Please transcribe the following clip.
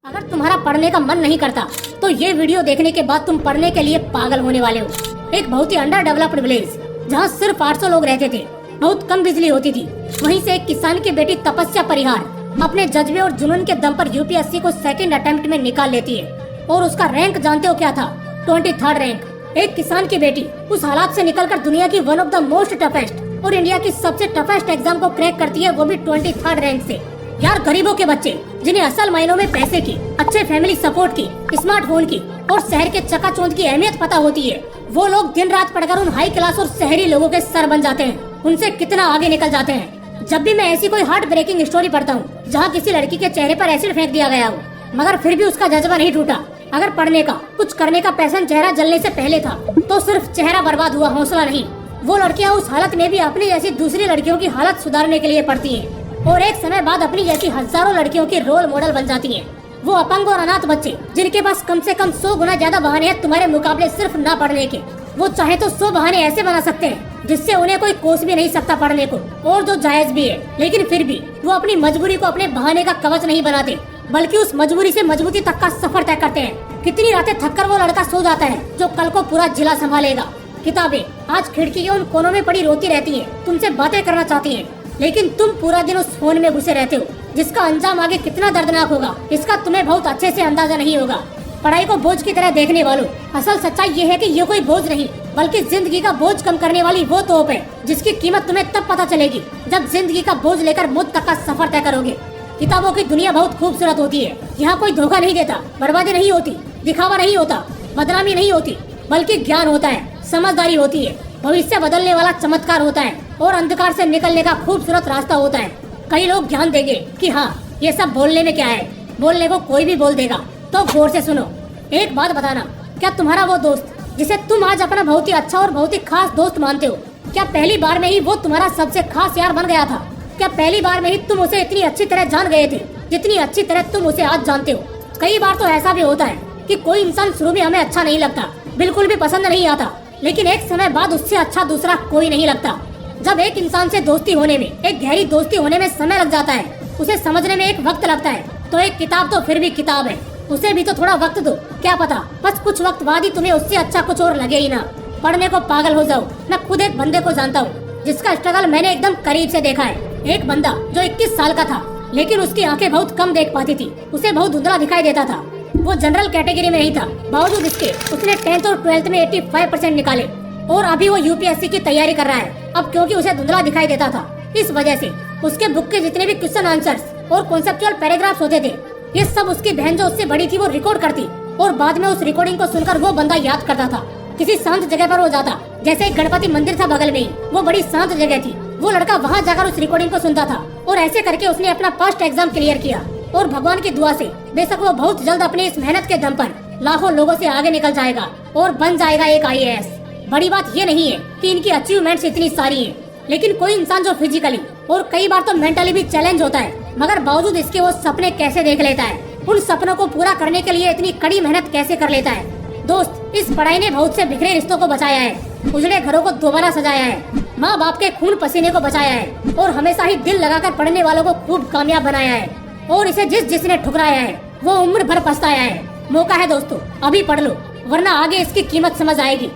अगर तुम्हारा पढ़ने का मन नहीं करता तो ये वीडियो देखने के बाद तुम पढ़ने के लिए पागल होने वाले हो। एक बहुत ही अंडर डेवलप्ड विलेज जहाँ सिर्फ 800 लोग रहते थे, बहुत कम बिजली होती थी, वहीं से एक किसान की बेटी तपस्या परिहार अपने जज्बे और जुनून के दम पर यूपीएससी को सेकंड अटेम्प्ट में निकाल लेती है और उसका रैंक जानते हो क्या था? 23rd rank. एक किसान की बेटी उस हालात से निकलकर दुनिया की one of the most toughest और इंडिया की सबसे टफेस्ट एग्जाम को क्रैक करती है, वो भी 23rd रैंक से। यार गरीबों के बच्चे जिन्हें असल मायनों में पैसे की, अच्छे फैमिली सपोर्ट की, स्मार्टफोन की और शहर के चकाचौंध की अहमियत पता होती है, वो लोग दिन रात पढ़कर उन हाई क्लास और शहरी लोगों के सर बन जाते हैं, उनसे कितना आगे निकल जाते हैं। जब भी मैं ऐसी कोई हार्ट ब्रेकिंग स्टोरी पढ़ता हूँ जहाँ किसी लड़की के चेहरे पर एसिड फेंक दिया गया हो, मगर फिर भी उसका जज्बा नहीं टूटा, अगर पढ़ने का, कुछ करने का पैशन चेहरा जलने से पहले था तो सिर्फ चेहरा बर्बाद हुआ, हौसला नहीं। वो लड़कियाँ उस हालत में भी अपनी जैसी दूसरी लड़कियों की हालत सुधारने के लिए पढ़ती हैं और एक समय बाद अपनी जैसी हजारों लड़कियों की रोल मॉडल बन जाती हैं। वो अपंग और अनाथ बच्चे जिनके पास कम से कम 100 गुना ज्यादा बहाने हैं तुम्हारे मुकाबले सिर्फ ना पढ़ने के, वो चाहे तो 100 बहाने ऐसे बना सकते हैं जिससे उन्हें कोई कोस भी नहीं सकता पढ़ने को, और जो जायज भी है, लेकिन फिर भी वो अपनी मजबूरी को अपने बहाने का कवच नहीं बनाते, बल्कि उस मजबूरी से मजबूती तक का सफर तय करते हैं। कितनी रातें थककर वो लड़का सो जाता है जो कल को पूरा जिला संभालेगा। किताबें आज खिड़की के उन कोनों में पड़ी रोती रहती हैं, तुमसे बातें करना चाहती हैं, लेकिन तुम पूरा दिन उस फोन में घुसे रहते हो जिसका अंजाम आगे कितना दर्दनाक होगा इसका तुम्हें बहुत अच्छे से अंदाजा नहीं होगा। पढ़ाई को बोझ की तरह देखने वालों, असल सच्चाई ये है कि ये कोई बोझ नहीं बल्कि जिंदगी का बोझ कम करने वाली वो तोप है जिसकी कीमत तुम्हें तब पता चलेगी जब जिंदगी का बोझ लेकर मौत तक का सफर तय करोगे। किताबों की दुनिया बहुत खूबसूरत होती है, यहाँ कोई धोखा नहीं देता, बर्बादी नहीं होती, दिखावा नहीं होता, बदनामी नहीं होती, बल्कि ज्ञान होता है, समझदारी होती है, भविष्य बदलने वाला चमत्कार होता है और अंधकार से निकलने का खूबसूरत रास्ता होता है। कई लोग ध्यान देंगे कि हाँ ये सब बोलने में क्या है, बोलने को कोई भी बोल देगा, तो गौर से सुनो। एक बात बताना, क्या तुम्हारा वो दोस्त जिसे तुम आज अपना बहुत ही अच्छा और बहुत ही खास दोस्त मानते हो, क्या पहली बार में ही वो तुम्हारा सबसे खास यार बन गया था? क्या पहली बार में ही तुम उसे इतनी अच्छी तरह जान गए थे जितनी अच्छी तरह तुम उसे आज जानते हो? कई बार तो ऐसा भी होता है कि कोई इंसान शुरू में हमें अच्छा नहीं लगता, बिल्कुल भी पसंद नहीं आता, लेकिन एक समय बाद उससे अच्छा दूसरा कोई नहीं लगता। जब एक इंसान से दोस्ती होने में, एक गहरी दोस्ती होने में समय लग जाता है, उसे समझने में एक वक्त लगता है, तो एक किताब तो फिर भी किताब है, उसे भी तो थोड़ा वक्त दो। क्या पता बस कुछ वक्त बाद ही तुम्हें उससे अच्छा कुछ और लगे ही ना, पढ़ने को पागल हो जाओ। मैं खुद एक बंदे को जानता हूँ जिसका स्ट्रगल मैंने एकदम करीब से देखा है। एक बंदा जो 21 साल का था, लेकिन उसकी आंखें बहुत कम देख पाती थी, उसे बहुत धुंधला दिखाई देता था, वो जनरल कैटेगरी में नहीं था, बावजूद इसके उसने 10th और 12th में 85% निकाले और अभी वो यूपीएससी की तैयारी कर रहा है। अब क्योंकि उसे धुंधला दिखाई देता था, इस वजह से उसके बुक के जितने भी क्वेश्चन आंसर्स और कॉन्सेप्चुअल पैराग्राफ्स होते थे, ये सब उसकी बहन जो उससे बड़ी थी वो रिकॉर्ड करती और बाद में उस रिकॉर्डिंग को सुनकर वो बंदा याद करता था। किसी शांत जगह पर वो जाता, जैसे एक गणपति मंदिर था बगल में ही, वो बड़ी शांत जगह थी, वो लड़का वहाँ जाकर उस रिकॉर्डिंग को सुनता था और ऐसे करके उसने अपना फर्स्ट एग्जाम क्लियर किया और भगवान की दुआ से बेशक वो बहुत जल्द अपने इस मेहनत के दम पर लाखों लोगों से आगे निकल जाएगा और बन जाएगा एक IAS। बड़ी बात ये नहीं है कि इनकी अचीवमेंट्स इतनी सारी हैं, लेकिन कोई इंसान जो फिजिकली और कई बार तो मेंटली भी चैलेंज होता है, मगर बावजूद इसके वो सपने कैसे देख लेता है, उन सपनों को पूरा करने के लिए इतनी कड़ी मेहनत कैसे कर लेता है। दोस्त, इस पढ़ाई ने बहुत से बिखरे रिश्तों को बचाया है, उजड़े घरों को दोबारा सजाया है, माँ बाप के खून पसीने को बचाया है और हमेशा ही दिल लगाकर पढ़ने वालों को खूब कामयाब बनाया है, और इसे जिसने ठुकराया है वो उम्र भर पछताया है। मौका है दोस्तों, अभी पढ़ लो, वरना आगे इसकी कीमत समझ आएगी।